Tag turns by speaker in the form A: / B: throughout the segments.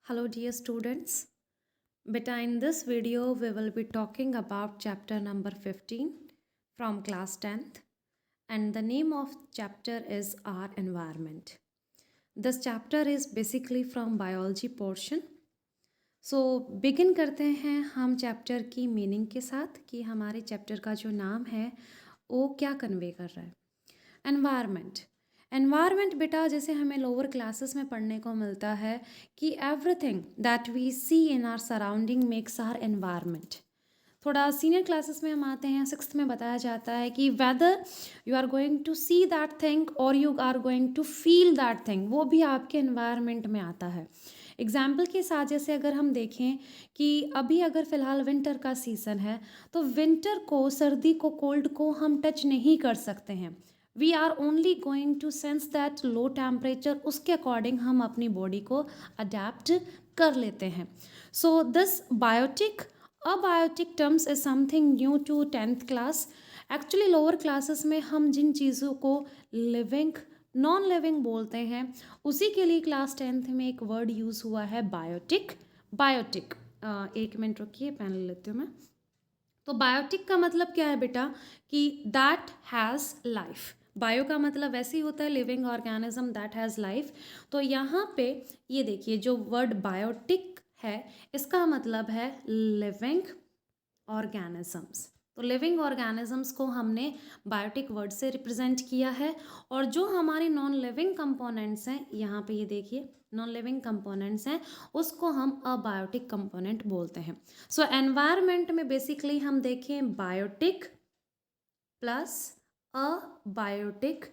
A: Hello, dear students. Beta, in this video, we will be talking about chapter number 15 from class 10th, and the name of chapter is Our Environment. This chapter is basically from biology portion. So, begin करते हैं हम chapter की meaning के साथ कि हमारे chapter का जो नाम है वो क्या कन्वे कर रहा है। एनवायरनमेंट एनवायरनमेंट बेटा जैसे हमें लोअर क्लासेस में पढ़ने को मिलता है कि everything that we see in our surrounding makes our environment. थोड़ा सीनियर क्लासेस में हम आते हैं, सिक्स्थ में बताया जाता है कि whether you are going to see that thing और you are going to feel that thing, वो भी आपके एनवायरनमेंट में आता है। एग्जाम्पल के साथ जैसे अगर हम देखें कि अभी अगर फ़िलहाल विंटर का सीज़न है तो विंटर को, सर्दी को, कोल्ड को हम टच नहीं कर सकते हैं। We are only going to sense that low temperature, उसके अकॉर्डिंग हम अपनी बॉडी को अडेप्ट कर लेते हैं। So this biotic abiotic terms is something new to 10th class. Actually lower classes में हम जिन चीज़ों को लिविंग, नॉन लिविंग बोलते हैं, उसी के लिए क्लास 10th में एक वर्ड यूज़ हुआ है बायोटिक। बायोटिक, एक मिनट रुकिए, पेन ले लेती हूँ मैं। तो बायोटिक का मतलब क्या है बेटा कि दैट हैज़ लाइफ। बायो का मतलब वैसे ही होता है living organism that has life. तो यहाँ पे ये देखिए जो वर्ड बायोटिक है इसका मतलब है लिविंग ऑर्गेनिजम्स। तो लिविंग ऑर्गेनिजम्स को हमने बायोटिक वर्ड से रिप्रेजेंट किया है। और जो हमारे नॉन लिविंग कंपोनेंट्स हैं, यहाँ पे ये देखिए नॉन लिविंग कंपोनेंट्स हैं, उसको हम अबायोटिक कंपोनेंट बोलते हैं। सो एनवायरनमेंट में बेसिकली हम देखें बायोटिक प्लस अबायोटिक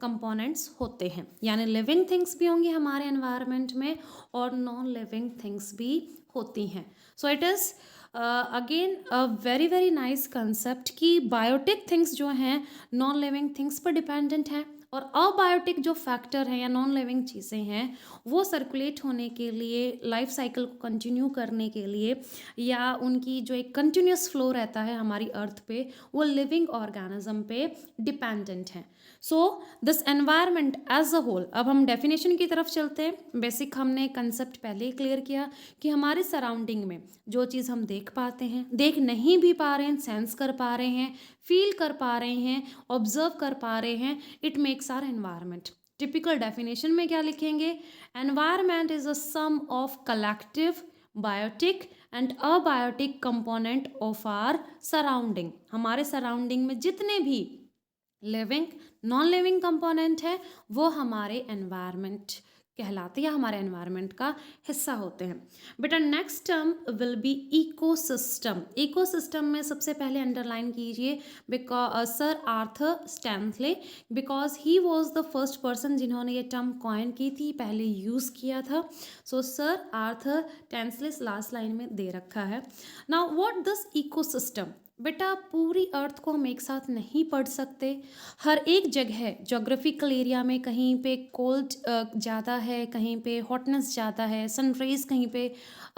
A: कंपोनेंट्स होते हैं, यानी लिविंग थिंग्स भी होंगी हमारे एनवायरनमेंट में और नॉन लिविंग थिंग्स भी होती हैं। So it is again a very very nice concept कि बायोटिक थिंग्स जो हैं नॉन लिविंग थिंग्स पर डिपेंडेंट हैं और अबायोटिक जो फैक्टर हैं या नॉन लिविंग चीज़ें हैं वो सर्कुलेट होने के लिए, लाइफ साइकिल को कंटिन्यू करने के लिए, या उनकी जो एक कंटिन्यूस फ्लो रहता है हमारी अर्थ पे, वो लिविंग ऑर्गेनिज्म पे डिपेंडेंट हैं। So this environment as a whole, अब हम डेफिनेशन की तरफ चलते हैं। बेसिक हमने कंसेप्ट पहले ही क्लियर किया कि हमारे सराउंडिंग में जो चीज़ हम देख पाते हैं, देख नहीं भी पा रहे हैं, सेंस कर पा रहे हैं, फील कर पा रहे हैं, ऑब्जर्व कर पा रहे हैं, it makes our environment. Typical definition में क्या लिखेंगे? Environment is a sum of collective biotic and abiotic component of our surrounding. हमारे सराउंडिंग में जितने भी लिविंग, नॉन लिविंग कंपोनेंट है वो हमारे एनवायरनमेंट कहलाते हैं या हमारे एनवायरनमेंट का हिस्सा होते हैं। बेटा next term will be ecosystem. Ecosystem में सबसे पहले अंडरलाइन कीजिए because sir Arthur Stanley, because he was the first person जिन्होंने ये टर्म कॉइन की थी, पहले यूज़ किया था। So sir Arthur Stanley last line में दे रखा है। नाउ व्हाट दिस इकोसिस्टम, बेटा पूरी अर्थ को हम एक साथ नहीं पढ़ सकते। हर एक जगह जोग्राफिकल एरिया में कहीं पे कोल्ड ज़्यादा है, कहीं पे हॉटनेस ज़्यादा है, सन रेज कहीं पे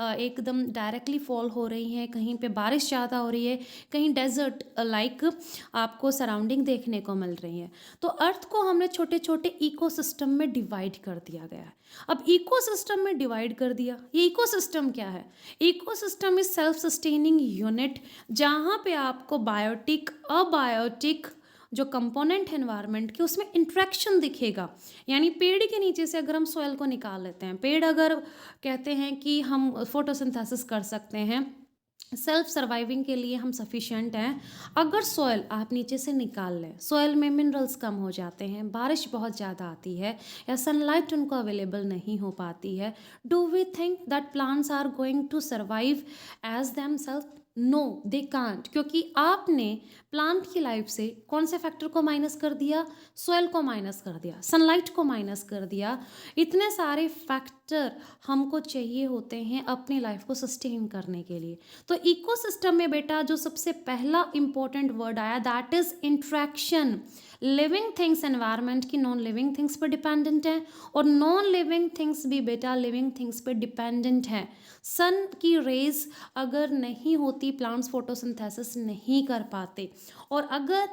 A: एकदम डायरेक्टली फॉल हो रही हैं, कहीं पे बारिश ज़्यादा हो रही है, कहीं डेजर्ट लाइक आपको सराउंडिंग देखने को मिल रही है। तो अर्थ को हमने छोटे छोटे इकोसिस्टम में डिवाइड कर दिया गया है। अब इकोसिस्टम में डिवाइड कर दिया, ये इकोसिस्टम क्या है? Ecosystem is self sustaining unit जहाँ पे आपको बायोटिक, अबायोटिक जो कंपोनेंट है एनवायरनमेंट के उसमें इंट्रैक्शन दिखेगा। यानी पेड़ के नीचे से अगर हम सॉइल को निकाल लेते हैं, पेड़ अगर कहते हैं कि हम फोटोसिंथेसिस कर सकते हैं, सेल्फ सर्वाइविंग के लिए हम सफिशिएंट हैं, अगर सॉइल आप नीचे से निकाल लें, सॉइल में मिनरल्स कम हो जाते हैं, बारिश बहुत ज़्यादा आती है या सनलाइट उनको अवेलेबल नहीं हो पाती है, do we think that plants are going to survive as themself? No they can't, क्योंकि आपने प्लांट की लाइफ से कौन से फैक्टर को माइनस कर दिया? सॉइल को माइनस कर दिया, सनलाइट को माइनस कर दिया। इतने सारे फैक्टर हमको चाहिए होते हैं अपनी लाइफ को सस्टेन करने के लिए। तो इकोसिस्टम में बेटा जो सबसे पहला इंपॉर्टेंट वर्ड आया that is interaction. Living things environment की नॉन लिविंग थिंग्स पर डिपेंडेंट है, और नॉन लिविंग थिंग्स भी बेटा लिविंग थिंग्स पर डिपेंडेंट है। सन की रेज अगर नहीं होती, प्लांट्स फोटोसिंथेसिस नहीं कर पाते। और अगर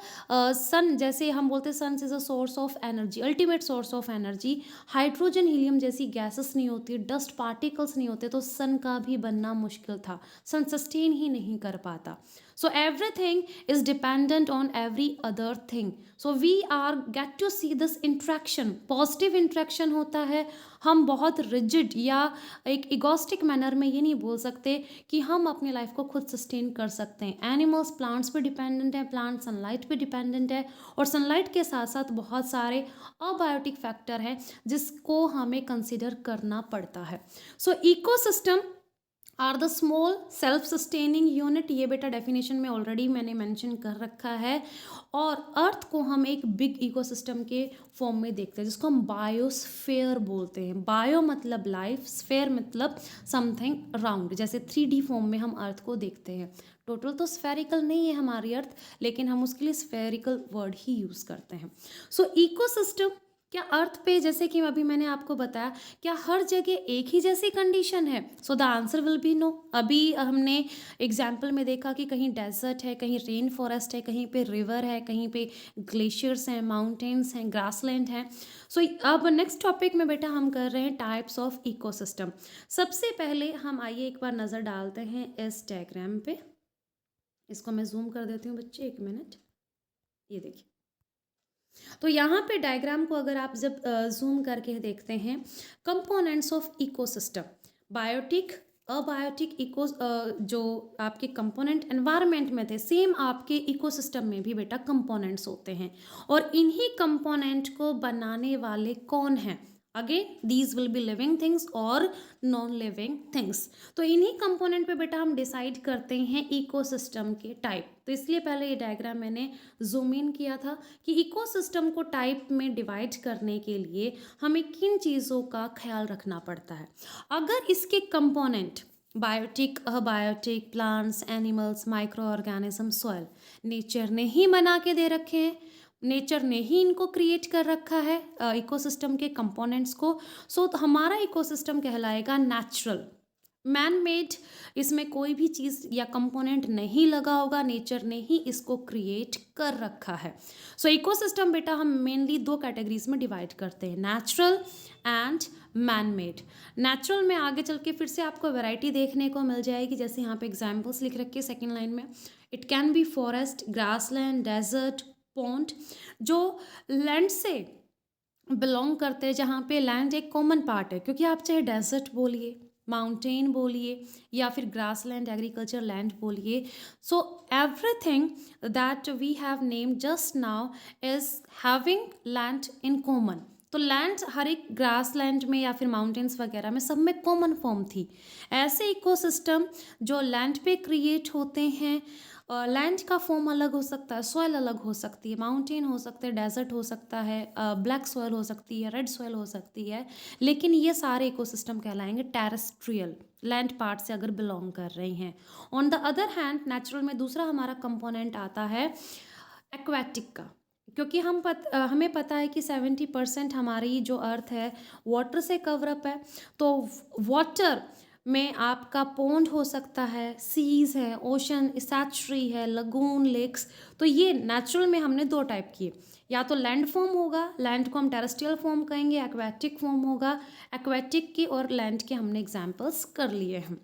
A: सन, जैसे हम बोलते हैं sun is a source of energy, ultimate source of energy, hydrogen helium जैसी गैसेस नहीं होती, डस्ट पार्टिकल्स नहीं होते, तो सन का भी बनना मुश्किल था, सन सस्टेन ही नहीं कर पाता। So everything is dependent on every other thing. So we are get to see this interaction, positive interaction होता है। हम बहुत रिजिड या एक इगोस्टिक मैनर में ये नहीं बोल सकते कि हम अपनी लाइफ को खुद सस्टेन कर सकते हैं। एनिमल्स प्लांट्स पे डिपेंडेंट है, प्लांट सनलाइट पे डिपेंडेंट है, और सनलाइट के साथ साथ बहुत सारे अबायोटिक फैक्टर हैं जिसको हमें कंसिडर करना पड़ता है। So ecosystem are the small self sustaining unit, ये बेटा डेफिनेशन में ऑलरेडी मैंने मेंशन कर रखा है। और अर्थ को हम एक बिग इकोसिस्टम के फॉर्म में देखते हैं जिसको हम बायोस्फेयर बोलते हैं। बायो मतलब लाइफ, स्फेयर मतलब समथिंग राउंड, जैसे 3D फॉर्म में हम अर्थ को देखते हैं। टोटल तो स्फेरिकल नहीं है हमारी अर्थ, लेकिन हम उसके लिए स्फेरिकल वर्ड ही यूज़ करते हैं। सो इकोसिस्टम, क्या अर्थ पे, जैसे कि अभी मैंने आपको बताया, क्या हर जगह एक ही जैसी कंडीशन है? So the answer will be no. अभी हमने एग्जाम्पल में देखा कि कहीं डेजर्ट है, कहीं रेन फॉरेस्ट है, कहीं पे रिवर है, कहीं पे ग्लेशियर्स हैं, माउंटेन्स हैं, ग्रासलैंड है। सो अब नेक्स्ट टॉपिक में बेटा हम कर रहे हैं टाइप्स ऑफ इकोसिस्टम। सबसे पहले हम आइए एक बार नज़र डालते हैं इस डायग्राम पे। इसको मैं जूम कर देती हूँ बच्चे, 1 मिनट। ये देखिए, तो यहाँ पे डायग्राम को अगर आप जब जूम करके देखते हैं, components of ecosystem, biotic, abiotic eco, जो आपके कंपोनेंट एनवायरनमेंट में थे, सेम आपके इकोसिस्टम में भी बेटा कंपोनेंट्स होते हैं। और इन्हीं कंपोनेंट को बनाने वाले कौन हैं? Again these will be living things और नॉन लिविंग थिंग्स। तो इन्हीं कंपोनेंट पे बेटा हम डिसाइड करते हैं इकोसिस्टम के टाइप। तो इसलिए पहले ये डायग्राम मैंने जूम इन किया था कि इकोसिस्टम को टाइप में डिवाइड करने के लिए हमें किन चीज़ों का ख्याल रखना पड़ता है। अगर इसके component biotic, abiotic, plants, animals, micro organism, soil, nature ने ही बना के दे रखे हैं, नेचर ने ही इनको क्रिएट कर रखा है इकोसिस्टम के कंपोनेंट्स को। सो हमारा इकोसिस्टम कहलाएगा नेचुरल। मैन मेड, इसमें कोई भी चीज़ या कंपोनेंट नहीं लगा होगा, नेचर ने ही इसको क्रिएट कर रखा है। सो इकोसिस्टम बेटा हम मेनली 2 कैटेगरीज में डिवाइड करते हैं, natural and man made. Natural में आगे चल के फिर से आपको वैरायटी देखने को मिल जाएगी, जैसे यहाँ पे एग्जाम्पल्स लिख रखे हैं सेकेंड लाइन में। It can be forest, grassland, desert, pond, जो लैंड से बिलोंग करते हैं, जहाँ पे लैंड एक कॉमन पार्ट है, क्योंकि आप चाहे डेजर्ट बोलिए, माउंटेन बोलिए, या फिर ग्रासलैंड, एग्रीकल्चर लैंड बोलिए। So everything that we have named just now is having land in common. तो लैंड हर एक ग्रासलैंड में या फिर माउंटेन्स वगैरह में सब में कॉमन फॉर्म थी। ऐसे इकोसिस्टम जो लैंड पे क्रिएट होते हैं, लैंड का फॉर्म अलग हो सकता है, सॉइल अलग हो सकती है, माउंटेन हो सकते हैं, डेजर्ट हो सकता है, ब्लैक सॉइल हो सकती है, रेड सॉइल हो सकती है, लेकिन ये सारे इकोसिस्टम कहलाएंगे टेरेस्ट्रियल, लैंड पार्ट से अगर बिलोंग कर रहे हैं। On the other hand natural में दूसरा हमारा कंपोनेंट आता है एक्वेटिक का, क्योंकि हमें पता है कि 70% हमारी जो अर्थ है वाटर से कवरअप है। तो वाटर में आपका पॉन्ड हो सकता है, सीज़ है, ओशन, सैचुरी है, लगून, लेक्स। तो ये नेचुरल में हमने 2 टाइप किए, या तो लैंड फॉर्म होगा, लैंड को हम टेरेस्ट्रियल फॉर्म कहेंगे, एक्वेटिक फॉर्म होगा, एक्वेटिक की और लैंड के हमने एग्जाम्पल्स कर लिए हैं।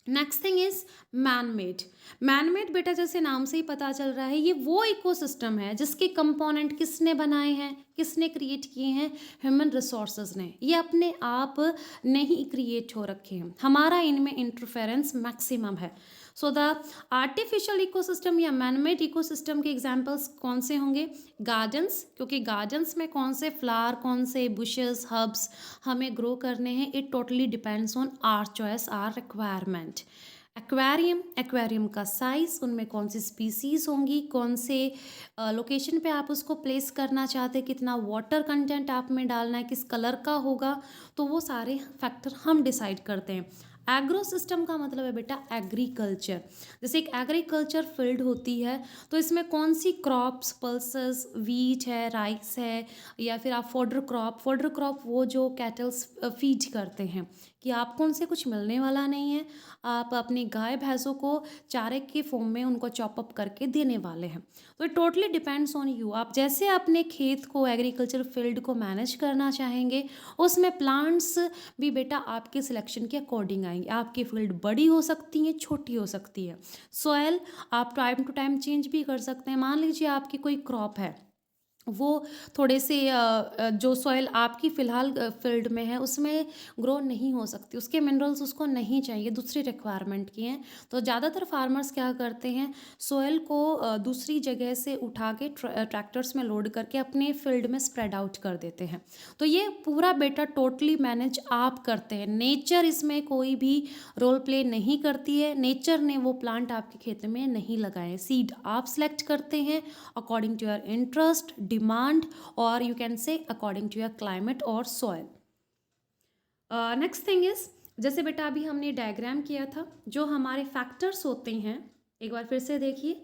A: Next thing is man made. Man made बेटा जैसे नाम से ही पता चल रहा है, ये वो इकोसिस्टम है जिसके कंपोनेंट किसने बनाए हैं, किसने क्रिएट किए हैं? ह्यूमन रिसोर्सेज ने। ये अपने आप नहीं क्रिएट हो रखे हैं, हमारा इनमें इंटरफेरेंस मैक्सिमम है। सो द आर्टिफिशियल इकोसिस्टम या मैनमेड इकोसिस्टम के एग्जांपल्स कौन से होंगे? गार्डन्स, क्योंकि गार्डन्स में कौन से फ्लावर, कौन से बुशेस, हर्ब्स हमें ग्रो करने हैं, it totally depends on our choice, our requirement. Aquarium, aquarium का साइज़, उनमें कौन सी स्पीसीज़ होंगी, कौन से लोकेशन पे आप उसको प्लेस करना चाहते हैं, कितना वाटर कंटेंट आप में डालना है, किस कलर का होगा, तो वो सारे फैक्टर हम डिसाइड करते हैं। एग्रो सिस्टम का मतलब है बेटा एग्रीकल्चर। जैसे एक एग्रीकल्चर फील्ड होती है तो इसमें कौन सी क्रॉप्स, पल्सेस, वीट है, राइस है, या फिर आप फोडर क्रॉप वो जो कैटल्स फीड करते हैं कि आपको उनसे कुछ मिलने वाला नहीं है, आप अपनी गाय भैंसों को चारे के फॉर्म में उनको चॉप अप करके देने वाले हैं। तो it totally depends on you, आप जैसे अपने खेत को, एग्रीकल्चर फील्ड को मैनेज करना चाहेंगे, उसमें प्लांट्स भी बेटा आपके सिलेक्शन के अकॉर्डिंग आएंगे। आपकी फील्ड बड़ी हो सकती है, छोटी हो सकती है। सॉयल आप टाइम टू टाइम चेंज भी कर सकते हैं। मान लीजिए आपकी कोई क्रॉप है, वो थोड़े से जो सॉइल आपकी फ़िलहाल फील्ड में है उसमें ग्रो नहीं हो सकती, उसके मिनरल्स उसको नहीं चाहिए, दूसरी रिक्वायरमेंट की हैं। तो ज़्यादातर फार्मर्स क्या करते हैं, सॉइल को दूसरी जगह से उठा के ट्रैक्टर्स में लोड करके अपने फील्ड में स्प्रेड आउट कर देते हैं। तो ये पूरा बेटा टोटली मैनेज आप करते हैं, नेचर इसमें कोई भी रोल प्ले नहीं करती है। नेचर ने वो प्लांट आपके खेत में नहीं लगाए, सीड आप सेलेक्ट करते हैं according to your interest, demand, और you can say according to your climate और सॉइल। नेक्स्ट थिंग इज, जैसे बेटा अभी हमने डायग्राम किया था, जो हमारे फैक्टर्स होते हैं, एक बार फिर से देखिए,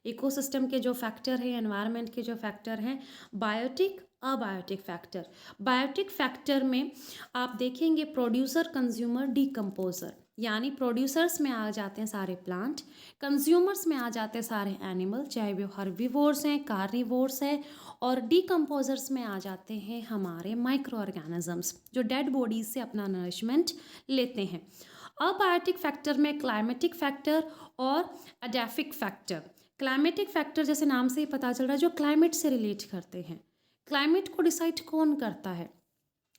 A: इकोसिस्टम के जो फैक्टर हैं, एनवायरनमेंट के जो फैक्टर हैं, biotic, abiotic factor. Biotic factor में आप देखेंगे प्रोड्यूसर, कंज्यूमर, डीकम्पोजर, यानी प्रोड्यूसर्स में आ जाते हैं सारे प्लांट, कंज्यूमर्स में आ जाते हैं सारे एनिमल, चाहे वो हर्बीवोर्स हैं, कार्निवोर्स हैं, और डीकम्पोजर्स में आ जाते हैं हमारे माइक्रो ऑर्गेनिजम्स जो डेड बॉडीज से अपना नरिशमेंट लेते हैं। अबायोटिक फैक्टर में क्लाइमेटिक फैक्टर और एडेफिक फैक्टर। क्लाइमेटिक फैक्टर जैसे नाम से ही पता चल रहा है, जो क्लाइमेट से रिलेट करते हैं। क्लाइमेट को डिसाइड कौन करता है,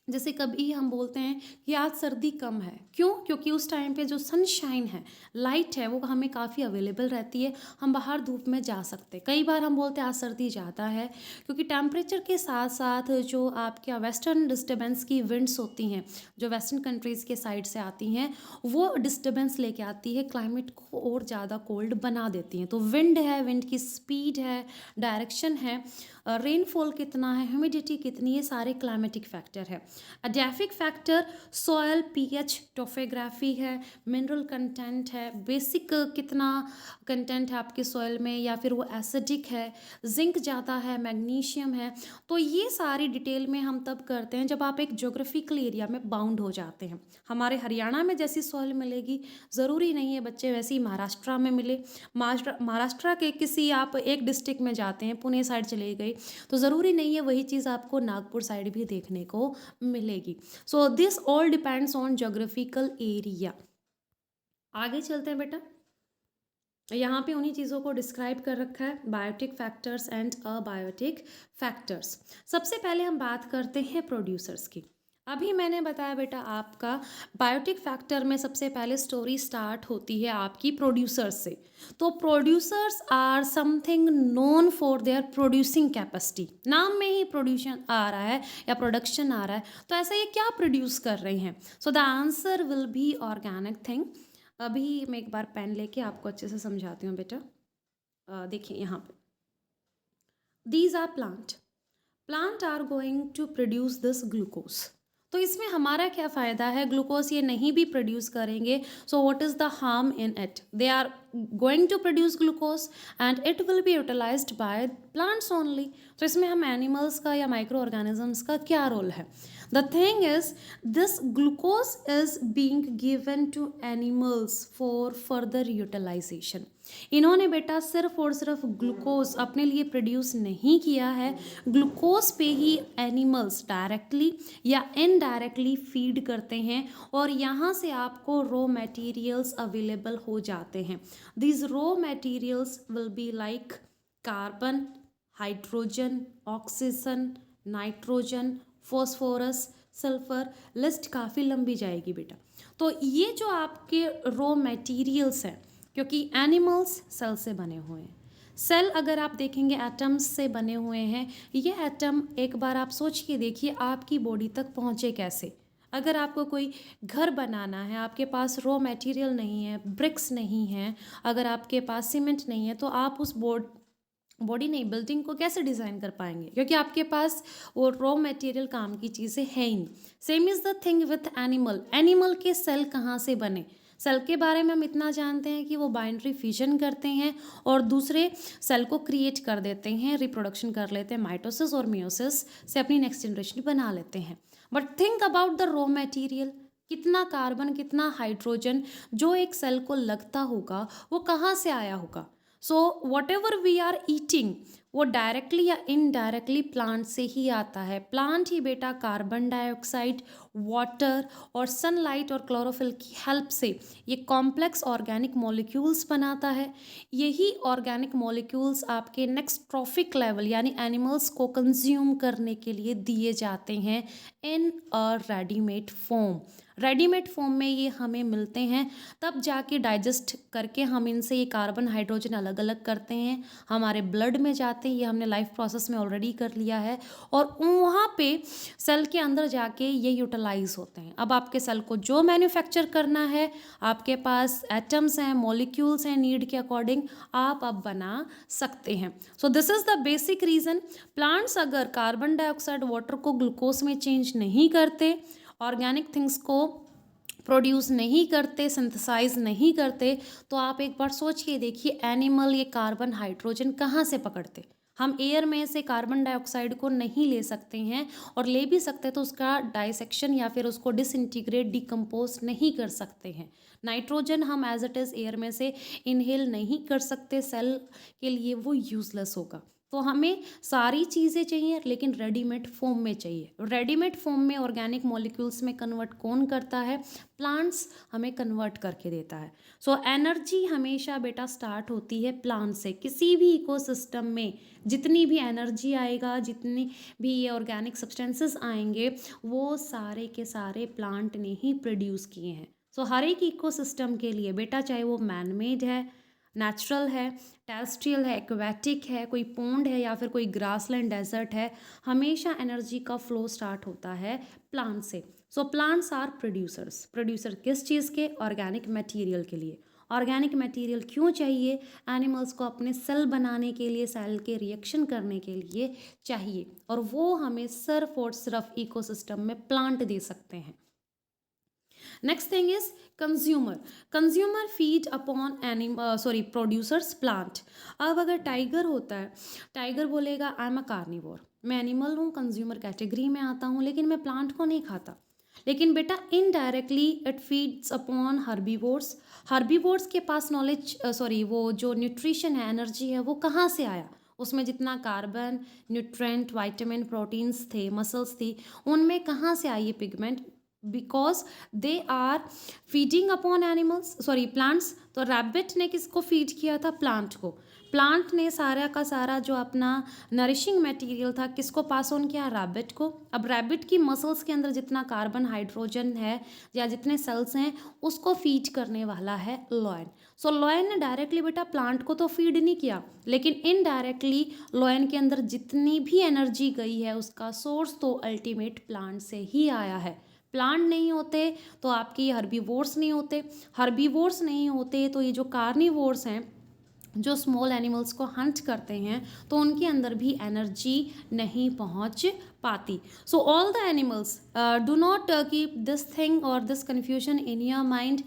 A: जैसे कभी हम बोलते हैं कि आज सर्दी कम है, क्यों? क्योंकि उस टाइम पे जो सनशाइन है, लाइट है, वो हमें काफ़ी अवेलेबल रहती है, हम बाहर धूप में जा सकते हैं। कई बार हम बोलते हैं आज सर्दी ज़्यादा है, क्योंकि टेम्परेचर के साथ साथ जो आपके वेस्टर्न डिस्टर्बेंस की विंड्स होती हैं, जो वेस्टर्न कंट्रीज़ के साइड से आती हैं, वो डिस्टर्बेंस लेके आती है, क्लाइमेट को और ज़्यादा कोल्ड बना देती हैं। तो विंड है, विंड की स्पीड है, डायरेक्शन है, रेनफॉल कितना है, ह्यूमिडिटी कितनी है, सारे क्लाइमेटिक फैक्टर है। Edaphic factor soil pH, topography है, मिनरल कंटेंट है, बेसिक कितना कंटेंट है आपके सॉयल में, या फिर वो एसिडिक है, जिंक ज़्यादा है, मैग्नीशियम है। तो ये सारी डिटेल में हम तब करते हैं जब आप एक ज्योग्राफिकल एरिया में बाउंड हो जाते हैं। हमारे हरियाणा में जैसी सॉयल मिलेगी, ज़रूरी नहीं है बच्चे वैसी महाराष्ट्र में मिले। महाराष्ट्र के किसी आप एक डिस्ट्रिक्ट में जाते हैं, पुणे साइड चले गए, तो ज़रूरी नहीं है वही चीज़ आपको नागपुर साइड भी देखने को मिलेगी। So this all depends on geographical area. आगे चलते हैं बेटा, यहाँ पे उन्हीं चीज़ों को डिस्क्राइब कर रखा है, biotic factors and abiotic factors. सबसे पहले हम बात करते हैं प्रोड्यूसर्स की। अभी मैंने बताया बेटा आपका बायोटिक फैक्टर में सबसे पहले स्टोरी स्टार्ट होती है आपकी प्रोड्यूसर्स से। तो producers are something known for their producing capacity. नाम में ही प्रोड्यूशन आ रहा है या प्रोडक्शन आ रहा है, तो ऐसा ये क्या प्रोड्यूस कर रहे हैं? सो the answer will B organic thing. अभी मैं एक बार पेन लेके आपको अच्छे से समझाती हूँ बेटा। देखिए यहाँ पे, these are plant are going to produce this glucose. तो इसमें हमारा क्या फ़ायदा है? ग्लूकोज ये नहीं भी प्रोड्यूस करेंगे, so what is the harm in it? They are going to produce glucose and it will be utilized by plants only. तो इसमें हम एनिमल्स का या माइक्रो ऑर्गेनिजम्स का क्या रोल है? The thing is, this glucose is being given to animals for further utilization. इन्होंने बेटा सिर्फ और सिर्फ ग्लूकोज अपने लिए प्रोड्यूस नहीं किया है, ग्लूकोज पे ही एनिमल्स डायरेक्टली या इनडायरेक्टली फीड करते हैं, और यहाँ से आपको रॉ मटेरियल्स अवेलेबल हो जाते हैं। These raw materials will be like carbon, hydrogen, oxygen, nitrogen, phosphorus, sulphur, list काफ़ी लंबी जाएगी बेटा। तो ये जो आपके रॉ मटेरियल्स हैं, क्योंकि एनिमल्स सेल से बने हुए हैं, सेल अगर आप देखेंगे एटम्स से बने हुए हैं, ये एटम एक बार आप सोच के देखिए आपकी बॉडी तक पहुँचे कैसे। अगर आपको कोई घर बनाना है, आपके पास रॉ मटेरियल नहीं है, ब्रिक्स नहीं है, अगर आपके पास सीमेंट नहीं है, तो आप उस बॉडी नहीं, बिल्डिंग को कैसे डिज़ाइन कर पाएंगे, क्योंकि आपके पास वो रॉ मटेरियल काम की चीज़ें हैं ही नहीं। Same is the thing with animal. Animal के सेल कहाँ से बने? सेल के बारे में हम इतना जानते हैं कि वो बाइनरी फिजन करते हैं और दूसरे सेल को क्रिएट कर देते हैं, रिप्रोडक्शन कर लेते हैं, माइटोसिस और मियोसिस से अपनी नेक्स्ट जनरेशन बना लेते हैं। But think about the raw material, कितना कार्बन, कितना हाइड्रोजन जो एक सेल को लगता होगा, वो कहाँ से आया होगा? So whatever we are eating, वो डायरेक्टली या इनडायरेक्टली प्लांट से ही आता है। प्लांट ही बेटा कार्बन डाइऑक्साइड, वाटर और सनलाइट और क्लोरोफिल की हेल्प से ये कॉम्प्लेक्स ऑर्गेनिक मॉलिक्यूल्स बनाता है। यही ऑर्गेनिक मॉलिक्यूल्स आपके नेक्स्ट ट्रॉफिक लेवल यानी एनिमल्स को कंज्यूम करने के लिए दिए जाते हैं in a readymade form. Readymade form में ये हमें मिलते हैं, तब जाके डाइजेस्ट करके हम इनसे ये कार्बन हाइड्रोजन अलग अलग करते हैं, हमारे ब्लड में जाते हैं, ये हमने लाइफ प्रोसेस में ऑलरेडी कर लिया है, और वहाँ पे सेल के अंदर जाके ये यूटिलाइज होते हैं। अब आपके सेल को जो मैन्युफैक्चर करना है, आपके पास एटम्स हैं, मॉलिक्यूल्स हैं, नीड के अकॉर्डिंग आप अब बना सकते हैं। So this is the basic reason. Plants अगर कार्बन डाइऑक्साइड वाटर को ग्लूकोज में चेंज नहीं करते, ऑर्गेनिक थिंग्स को प्रोड्यूस नहीं करते, सिंथेसाइज नहीं करते, तो आप एक बार सोच के देखिए एनिमल ये कार्बन हाइड्रोजन कहाँ से पकड़ते? हम एयर में से कार्बन डाइऑक्साइड को नहीं ले सकते हैं, और ले भी सकते तो उसका डाइसेक्शन या फिर उसको डिसइंटीग्रेट, डिकम्पोज नहीं कर सकते हैं। नाइट्रोजन हम एज इट इज़ एयर में से इनहेल नहीं कर सकते, सेल के लिए वो यूजलेस होगा। तो हमें सारी चीज़ें चाहिए लेकिन रेडीमेड फॉर्म में चाहिए। रेडीमेड फॉर्म में ऑर्गेनिक मॉलिक्यूल्स में कन्वर्ट कौन करता है? प्लांट्स हमें कन्वर्ट करके देता है। सो एनर्जी हमेशा बेटा स्टार्ट होती है प्लांट से। किसी भी इकोसिस्टम में जितनी भी एनर्जी आएगा, जितनी भी ये ऑर्गेनिक सब्सटेंसेस आएंगे, वो सारे के सारे प्लांट ने ही प्रोड्यूस किए हैं। सो हर एक इकोसिस्टम के लिए बेटा, चाहे वो मैन मेड है, नेचुरल है, टेरेस्ट्रियल है, एक्वेटिक है, कोई पोंड है या फिर कोई ग्रासलैंड डेजर्ट है, हमेशा एनर्जी का फ्लो स्टार्ट होता है प्लांट से। So plants are producers. Producer किस चीज़ के? ऑर्गेनिक मटेरियल के लिए। ऑर्गेनिक मटेरियल क्यों चाहिए? एनिमल्स को अपने सेल बनाने के लिए, सेल के रिएक्शन करने के लिए चाहिए, और वो हमें सिर्फ और सिर्फ इकोसिस्टम में प्लांट दे सकते हैं। Next thing is consumer. Consumer feed upon producers plant. अब अगर टाइगर होता है, टाइगर बोलेगा आई एम अ कार्निवोर, मैं एनिमल हूँ, कंज्यूमर कैटेगरी में आता हूँ, लेकिन मैं प्लांट को नहीं खाता। लेकिन बेटा indirectly it feeds upon herbivores. Herbivores के पास वो जो न्यूट्रिशन है, एनर्जी है, वो कहाँ से आया? उसमें जितना कार्बन, न्यूट्रेंट, वाइटामिन, प्रोटीन्स थे, मसल्स थी, उनमें कहाँ से आई ये pigment? Because they are feeding upon plants. तो रैबिट ने किसको फीड किया था? प्लांट को। प्लांट ने सारा का सारा जो अपना नरिशिंग मटेरियल था किसको पास ऑन किया? रैबिट को। अब रैबिट की मसल्स के अंदर जितना कार्बन, हाइड्रोजन है या जितने सेल्स हैं, उसको फीड करने वाला है लॉयन। सो लॉयन ने डायरेक्टली बेटा प्लांट को तो फीड नहीं किया, लेकिन इनडायरेक्टली लॉयन के अंदर जितनी भी एनर्जी गई है उसका सोर्स तो अल्टीमेट प्लांट से ही आया है। प्लांट नहीं होते तो आपकी हर्बीवोर्स नहीं होते, हर्बीवोर्स नहीं होते तो ये जो कार्निवोर्स हैं, जो स्मॉल एनिमल्स को हंट करते हैं, तो उनके अंदर भी एनर्जी नहीं पहुंच पाती। So all the animals, do not keep this thing और this confusion in your mind.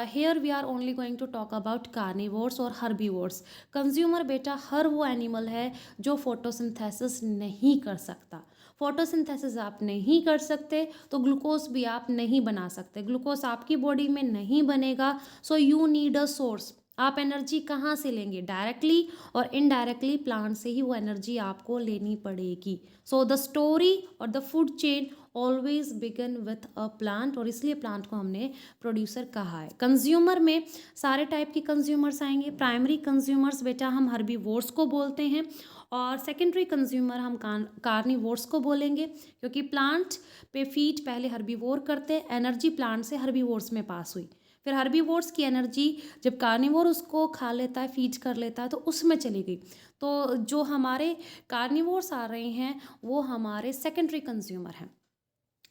A: Here we are only going to talk about carnivores और हर्बीवोर्स। कंज्यूमर बेटा हर वो एनिमल है जो फोटोसिंथेसिस नहीं कर सकता। फोटोसिंथेसिस आप नहीं कर सकते तो ग्लूकोज भी आप नहीं बना सकते, ग्लूकोज आपकी बॉडी में नहीं बनेगा। So you need a source. आप एनर्जी कहाँ से लेंगे? डायरेक्टली और इनडायरेक्टली प्लांट से ही वो एनर्जी आपको लेनी पड़ेगी। सो द स्टोरी और the food chain always begin with a plant, और इसलिए प्लांट को हमने प्रोड्यूसर कहा है। कंज्यूमर में सारे टाइप के कंज्यूमर्स आएंगे। प्राइमरी कंज्यूमर्स बेटा हम हर्बीवोर्स को बोलते हैं, और सेकेंडरी कंज्यूमर हम कार्निवोर्स को बोलेंगे, क्योंकि प्लांट पे फीड पहले हर्बीवोर करते हैं, एनर्जी प्लांट से हर्बीवोर्स में पास हुई, फिर हर्बीवोर्स की एनर्जी जब कार्निवोर उसको खा लेता है, फीड कर लेता है, तो उसमें चली गई। तो जो हमारे कार्निवोर्स आ रहे हैं वो हमारे सेकेंडरी कंज्यूमर हैं।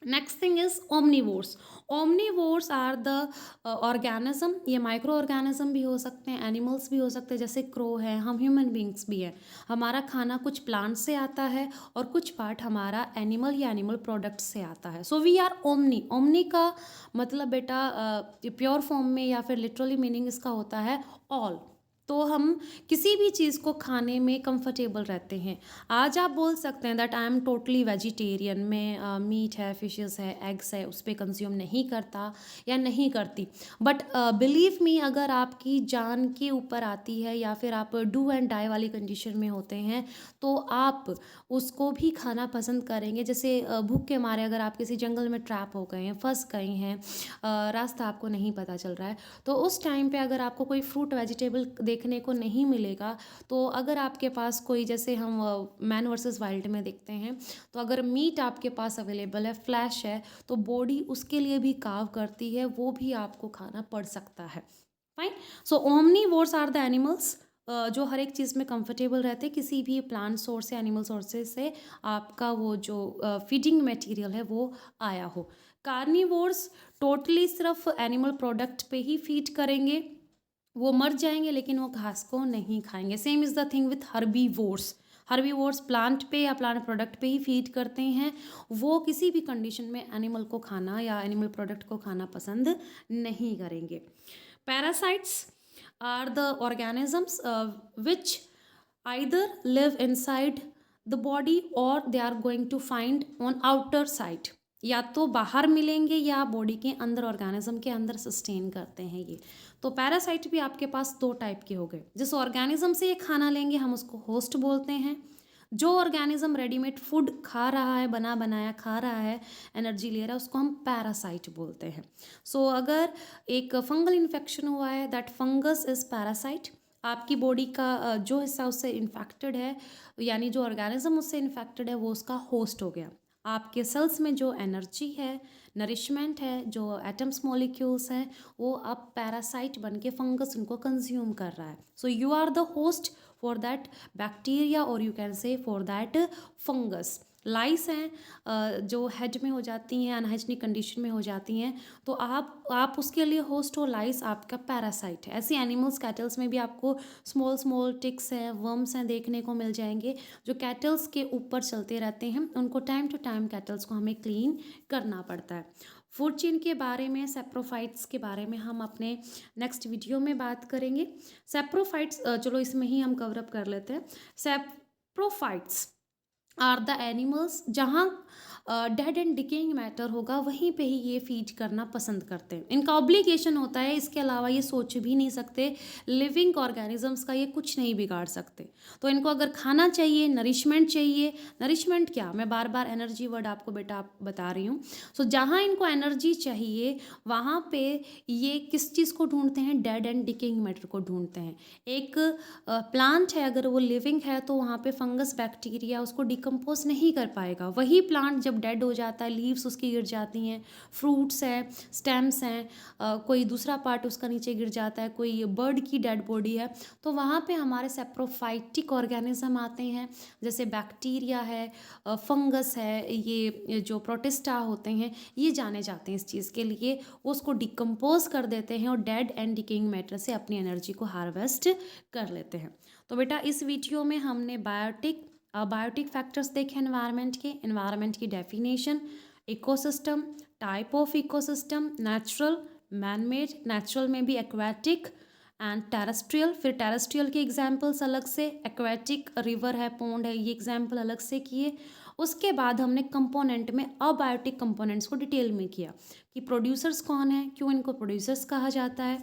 A: Next thing is omnivores. Omnivores are the organism, ये माइक्रो ऑर्गेनिज्म भी हो सकते हैं, एनिमल्स भी हो सकते हैं, जैसे क्रो है, हम ह्यूमन बींग्स भी हैं। हमारा खाना कुछ प्लांट से आता है और कुछ पार्ट हमारा एनिमल या एनिमल प्रोडक्ट से आता है। So we are omni. Omni का मतलब बेटा प्योर फॉर्म में या फिर लिटरली मीनिंग इसका होता है ऑल। तो हम किसी भी चीज़ को खाने में कंफर्टेबल रहते हैं। आज आप बोल सकते हैं that I am totally vegetarian, में मीट है, फिशेस है, एग्स है, उस पर कंज्यूम नहीं करता या नहीं करती। बट बिलीव मी, अगर आपकी जान के ऊपर आती है या फिर आप डू एंड डाई वाली कंडीशन में होते हैं तो आप उसको भी खाना पसंद करेंगे। जैसे भूख के मारे अगर आप किसी जंगल में ट्रैप हो गए हैं, फंस गए हैं, रास्ता आपको नहीं पता चल रहा है, तो उस टाइम पे अगर आपको कोई फ्रूट वेजिटेबल देखने को नहीं मिलेगा, तो अगर आपके पास कोई, जैसे हम मैन वर्सेस वाइल्ड में देखते हैं, तो अगर मीट आपके पास अवेलेबल है, फ्लैश है, तो बॉडी उसके लिए भी काव करती है, वो भी आपको खाना पड़ सकता है। Fine. So omnivores are the animals जो हर एक चीज़ में कंफर्टेबल रहते हैं, किसी भी प्लांट सोर्स या एनिमल सोर्सेज से आपका वो जो फीडिंग मटेरियल है वो आया हो। कार्निवोर्स टोटली सिर्फ एनिमल प्रोडक्ट पे ही फीड करेंगे, वो मर जाएंगे लेकिन वो घास को नहीं खाएंगे। Same is the thing with herbivores. Herbivores plant पे या प्लांट प्रोडक्ट पे ही फीड करते हैं, वो किसी भी कंडीशन में एनिमल को खाना या एनिमल प्रोडक्ट को खाना पसंद नहीं करेंगे। Parasites are the organisms which either live inside the body or they are going to find on outer side, या तो बाहर मिलेंगे या बॉडी के अंदर, ऑर्गेनिज्म के अंदर सस्टेन करते हैं ये। तो पैरासाइट भी आपके पास दो टाइप के हो गए। जिस ऑर्गेनिज्म से ये खाना लेंगे हम उसको होस्ट बोलते हैं। जो ऑर्गेनिज्म रेडीमेड फूड खा रहा है, बना बनाया खा रहा है, एनर्जी ले रहा है, उसको हम पैरासाइट बोलते हैं। सो अगर एक फंगल इन्फेक्शन हुआ है, दैट फंगस इज पैरासाइट। आपकी बॉडी का जो हिस्सा उससे इन्फेक्टेड है, यानी जो ऑर्गेनिज्म उससे इन्फेक्टेड है, वो उसका होस्ट हो गया। आपके सेल्स में जो एनर्जी है, नरिशमेंट है, जो एटम्स मॉलिक्यूल्स हैं, वो अब पैरासाइट बन के फंगस उनको कंज्यूम कर रहा है। So you are the host for that bacteria और you can say for that fungus. Lice हैं जो हेड में हो जाती हैं, अनहाइजीनिक कंडीशन में हो जाती हैं, तो आप उसके लिए होस्ट हो, लाइस आपका पैरासाइट है। ऐसी एनिमल्स कैटल्स में भी आपको स्मॉल स्मॉल टिक्स हैं, वर्म्स हैं देखने को मिल जाएंगे, जो कैटल्स के ऊपर चलते रहते हैं। उनको टाइम टू टाइम कैटल्स को हमें क्लीन करना पड़ता है। फूड चेन के बारे में, सेप्रोफाइट्स के बारे में हम अपने नेक्स्ट वीडियो में बात करेंगे। सेप्रोफाइट्स चलो इसमें ही हम कवरअप कर लेते हैं। सेप्रोफाइट्स आर द एनिमल्स जहाँ डेड एंड डिकेइंग मैटर होगा वहीं पे ही ये फीड करना पसंद करते हैं। इनका ऑब्लिगेशन होता है, इसके अलावा ये सोच भी नहीं सकते। लिविंग ऑर्गेनिजम्स का ये कुछ नहीं बिगाड़ सकते। तो इनको अगर खाना चाहिए, नरिशमेंट चाहिए, नरिशमेंट क्या, मैं बार बार एनर्जी वर्ड आपको बेटा आप बता रही हूँ। सो जहाँ इनको एनर्जी चाहिए वहाँ पे ये किस चीज़ को ढूंढते हैं, डेड एंड डिकेइंग मैटर को ढूंढते हैं। एक प्लांट है, अगर वो लिविंग है तो वहाँ पे फंगस बैक्टीरिया उसको डिकम्पोज नहीं कर पाएगा। वही प्लांट जब डेड हो जाता है, लीव्स उसकी गिर जाती हैं, फ्रूट्स हैं, स्टेम्स हैं, कोई दूसरा पार्ट उसका नीचे गिर जाता है, कोई बर्ड की डेड बॉडी है, तो वहाँ पे हमारे सेप्रोफाइटिक ऑर्गेनिज्म आते हैं, जैसे बैक्टीरिया है, फंगस है, ये जो प्रोटिस्टा होते हैं, ये जाने जाते हैं इस चीज़ के लिए। वो उसको डिकम्पोज कर देते हैं और डेड एंड डिकेइंग मैटर से अपनी एनर्जी को हार्वेस्ट कर लेते हैं। तो बेटा इस वीडियो में हमने बायोटिक फैक्टर्स देखे एनवायरनमेंट की definition, ecosystem, type of ecosystem, natural, manmade, natural में भी एक्वाटिक एंड टेरेस्ट्रियल। फिर टेरेस्ट्रियल के एग्जाम्पल्स अलग से, एक्वाटिक रिवर है, पोंड है, ये एग्जाम्पल अलग से किए। उसके बाद हमने कंपोनेंट में अबायोटिक कंपोनेंट्स को डिटेल में किया कि प्रोड्यूसर्स कौन है, क्यों इनको प्रोड्यूसर्स कहा जाता है।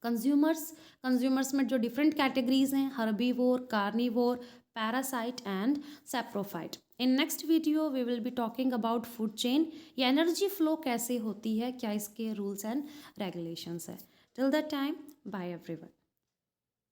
A: कंज्यूमर्स में जो डिफरेंट कैटेगरीज हैं, herbivore, carnivore, parasite and saprophyte. In next video we will be talking about food chain, या एनर्जी फ्लो कैसे होती है, क्या इसके रूल्स एंड रेगुलेशंस है। Till that time, bye everyone.